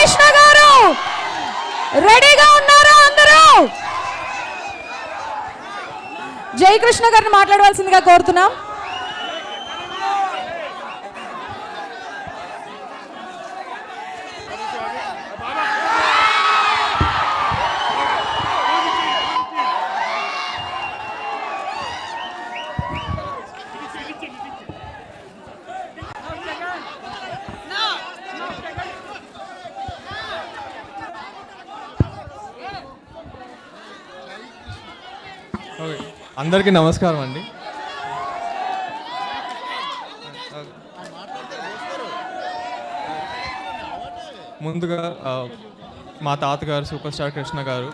కృష్ణ గారు రెడీగా ఉన్నారా అందరూ? జయకృష్ణ గారిని మాట్లాడవలసిందిగా కోరుతున్నాం. అందరికీ నమస్కారం అండి. ముందుగా మా తాతగారు సూపర్ స్టార్ కృష్ణ గారు,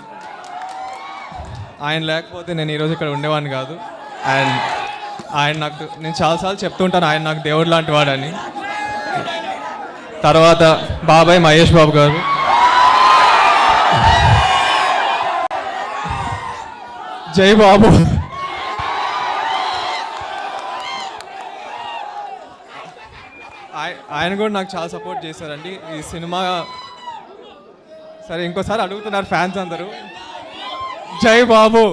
ఆయన లేకపోతే నేను ఈరోజు ఇక్కడ ఉండేవాడిని కాదు. అండ్ నేను చాలాసార్లు చెప్తుంటాను ఆయన నాకు దేవుడు లాంటి వాడని. తర్వాత బాబాయ్ మహేష్ బాబు గారు, జై బాబు. ఆయన కూడా నాకు చాలా సపోర్ట్ చేశారండి ఈ సినిమా. సరే ఇంకోసారి అడుగుతున్నారు ఫ్యాన్స్ అందరూ, జై బాబు.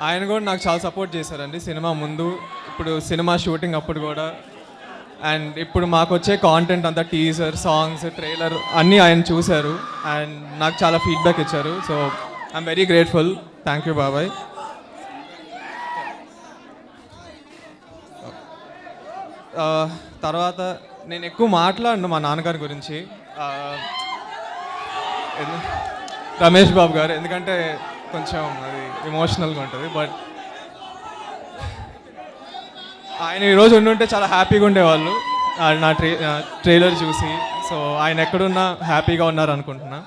ఆయన కూడా నాకు చాలా సపోర్ట్ చేశారండి సినిమా ముందు, ఇప్పుడు సినిమా షూటింగ్ అప్పుడు కూడా. అండ్ ఇప్పుడు మాకు వచ్చే కాంటెంట్ అంతా టీజర్, సాంగ్స్, ట్రైలర్ అన్నీ ఆయన చూశారు అండ్ నాకు చాలా ఫీడ్బ్యాక్ ఇచ్చారు. So I'm very grateful. Thank you బాబాయ్. తర్వాత నేను ఎక్కువ మాట్లాడను మా నాన్నగారి గురించి, రమేష్ బాబు గారు, ఎందుకంటే కొంచెం అది ఎమోషనల్గా ఉంటుంది. బట్ ఆయన ఈరోజు ఉండుంటే చాలా హ్యాపీగా ఉండేవాళ్ళు నా ట్రైలర్ చూసి. సో ఆయన ఎక్కడున్నా హ్యాపీగా ఉన్నారు అనుకుంటున్నా.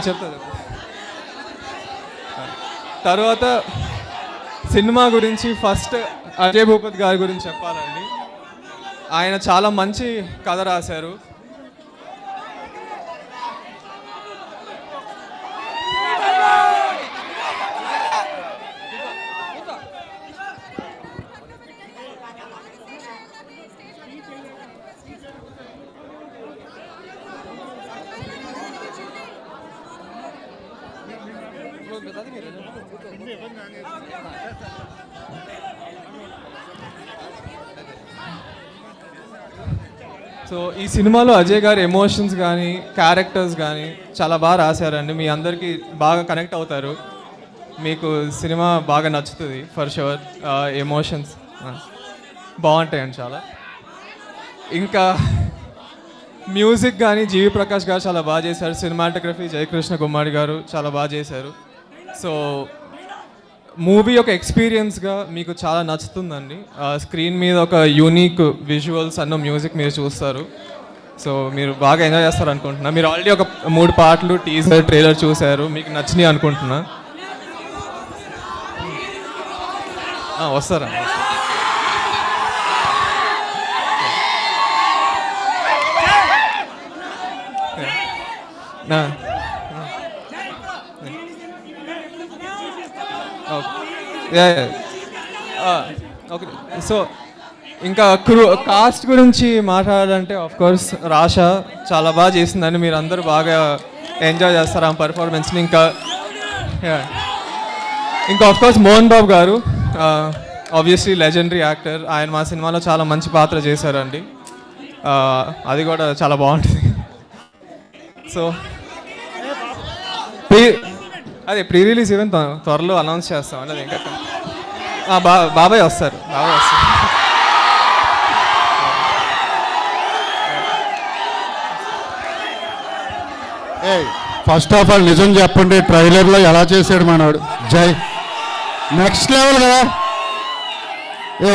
చెప్తా. తర్వాత సినిమా గురించి ఫస్ట్ అజయ్ భూపతి గారి గురించి చెప్పాలండి. ఆయన చాలా మంచి కథ రాశారు. సో ఈ సినిమాలో అజయ్ గారి ఎమోషన్స్ కానీ క్యారెక్టర్స్ కానీ చాలా బాగా రాశారండి. మీ అందరికీ బాగా కనెక్ట్ అవుతారు, మీకు సినిమా బాగా నచ్చుతుంది ఫర్ షూర్. ఎమోషన్స్ బాగుంటాయండి చాలా. ఇంకా మ్యూజిక్ కానీ జీవి ప్రకాష్ గారు చాలా బాగా చేశారు. సినిమాటోగ్రఫీ జయకృష్ణ గుమ్మాడి గారు చాలా బాగా చేశారు. సో మూవీ ఒక ఎక్స్పీరియన్స్గా మీకు చాలా నచ్చుతుందండి. స్క్రీన్ మీద ఒక యూనిక్ విజువల్స్ అన్న మ్యూజిక్ మీరు చూస్తారు. సో మీరు బాగా ఎంజాయ్ చేస్తారు అనుకుంటున్నా. మీరు ఆల్రెడీ ఒక 3 పాటలు టీజర్, ట్రైలర్ చూశారు, మీకు నచ్చినాయి అనుకుంటున్నా. వస్తారా? ఓకే. సో ఇంకా కాస్ట్ గురించి మాట్లాడాలంటే ఆఫ్ కోర్స్ రాషా చాలా బాగా చేసిందని మీరు అందరూ బాగా ఎంజాయ్ చేస్తారు ఆ పర్ఫార్మెన్స్ని. ఇంకా ఆఫ్ కోర్స్ మోహన్ బాబు గారు ఆబ్వియస్లీ లెజెండరీ యాక్టర్. ఆయన మా సినిమాలో చాలా మంచి పాత్ర చేశారండి. అది కూడా చాలా బాగుంటుంది. సో అదే ప్రీ రిలీజ్ ఈవెంట్ త్వరలో అనౌన్స్ చేస్తాం అండి. అది ఇంకా బాబాయ్ వస్తారు. ఫస్ట్ ఆఫ్ ఆల్ నిజం చెప్పండి, ట్రైలర్లో ఎలా చేశాడు మనవాడు జై. నెక్స్ట్ లెవెల్ కదా,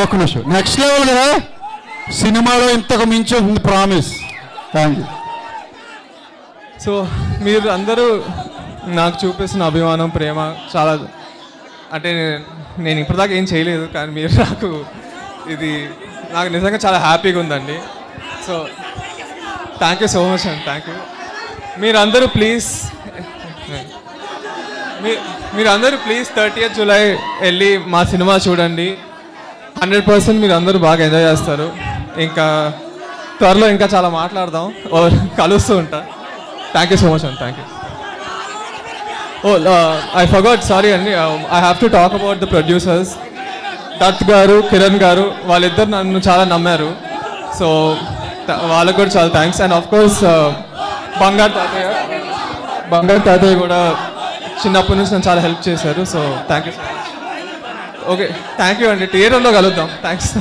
ఒక్క నిమిషం, నెక్స్ట్ లెవెల్ కదా. సినిమాలో ఇంతకు మించి ఉంది, ప్రామిస్. Thank you. సో మీరు అందరూ నాకు చూపిస్తున్న అభిమానం, ప్రేమ చాలా, అంటే నేను ఇప్పటిదాకా ఏం చేయలేదు కానీ మీరు నాకు నిజంగా చాలా హ్యాపీగా ఉందండి. So thank you so much అండి. Thank you. మీరందరూ ప్లీజ్ మీరు అందరూ ప్లీజ్ 30th జూలై వెళ్ళి మా సినిమా చూడండి. 100% మీరు అందరూ బాగా ఎంజాయ్ చేస్తారు. ఇంకా త్వరలో ఇంకా చాలా మాట్లాడదాం, కలుస్తూ ఉంటా. థ్యాంక్ యూ సో మచ్ అండి. Thank you. I forgot, sorry అండి. I have to talk about the producers. Dutt గారు, కిరణ్ గారు, వాళ్ళిద్దరు నన్ను చాలా నమ్మారు. సో వాళ్ళకు కూడా చాలా థ్యాంక్స్. అండ్ ఆఫ్ కోర్స్ బంగారు తాతయ్య కూడా చిన్నప్పటి నుంచి నన్ను చాలా హెల్ప్ చేశారు. So thank you so much. Okay, thank you అండి. థియేటర్లో కలుద్దాం. థ్యాంక్స్.